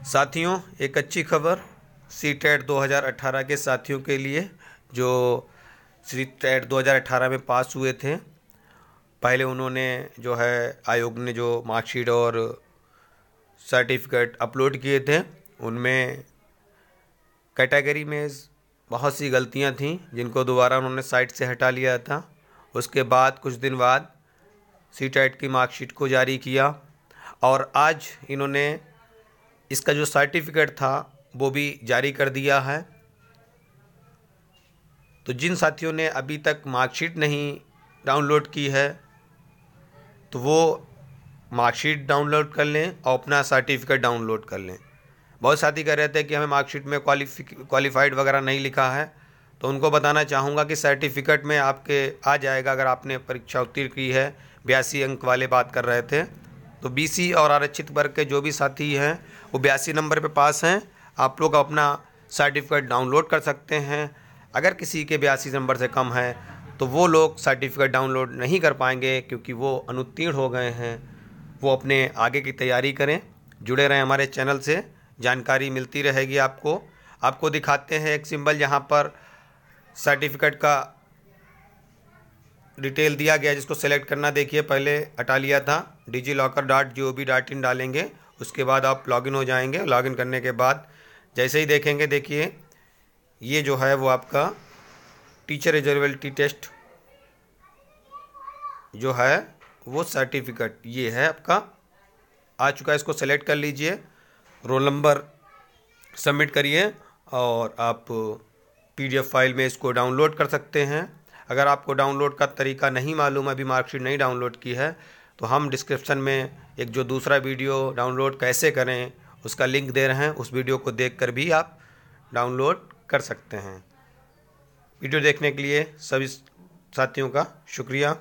साथियों, एक अच्छी खबर सीटेट 2018 के साथियों के लिए जो सीटेट 2018 में पास हुए थे। पहले उन्होंने जो है आयोग ने जो मार्कशीट और सर्टिफिकेट अपलोड किए थे, उनमें कैटेगरी में बहुत सी गलतियां थीं जिनको दोबारा उन्होंने साइट से हटा लिया था। उसके बाद कुछ दिन बाद सीटेट की मार्कशीट को जारी किया और आज इन्होंने इसका जो सर्टिफिकेट था वो भी जारी कर दिया है। तो जिन साथियों ने अभी तक मार्कशीट नहीं डाउनलोड की है तो वो मार्कशीट डाउनलोड कर लें और अपना सर्टिफिकेट डाउनलोड कर लें। बहुत साथी कह रहे थे कि हमें मार्कशीट में क्वालिफाइड वगैरह नहीं लिखा है, तो उनको बताना चाहूँगा कि सर्टिफिकेट में आपके आ जाएगा। अगर आपने परीक्षा उत्तीर्ण की है, 82 अंक वाले बात कर रहे थे, तो बीसी और आरक्षित वर्ग के जो भी साथी हैं वो 82 नंबर पे पास हैं, आप लोग अपना सर्टिफिकेट डाउनलोड कर सकते हैं। अगर किसी के 82 नंबर से कम है तो वो लोग सर्टिफिकेट डाउनलोड नहीं कर पाएंगे क्योंकि वो अनुत्तीर्ण हो गए हैं। वो अपने आगे की तैयारी करें, जुड़े रहें हमारे चैनल से, जानकारी मिलती रहेगी आपको। आपको दिखाते हैं एक सिंबल जहाँ पर सर्टिफिकेट का डिटेल दिया गया, जिसको सेलेक्ट करना देखिए पहले हटा लिया था। digillocker.gov.in डालेंगे, उसके बाद आप लॉगिन हो जाएंगे। लॉगिन करने के बाद जैसे ही देखेंगे, देखिए ये जो है वो आपका टीचर एलिजिबिलिटी टेस्ट जो है वो सर्टिफिकेट ये है आपका आ चुका है। इसको सेलेक्ट कर लीजिए, रोल नंबर सबमिट करिए और आप PDF फाइल में इसको डाउनलोड कर सकते हैं। अगर आपको डाउनलोड का तरीका नहीं मालूम, अभी मार्कशीट नहीं डाउनलोड की है, तो हम डिस्क्रिप्शन में एक जो दूसरा वीडियो डाउनलोड कैसे करें उसका लिंक दे रहे हैं, उस वीडियो को देखकर भी आप डाउनलोड कर सकते हैं। वीडियो देखने के लिए सभी साथियों का शुक्रिया।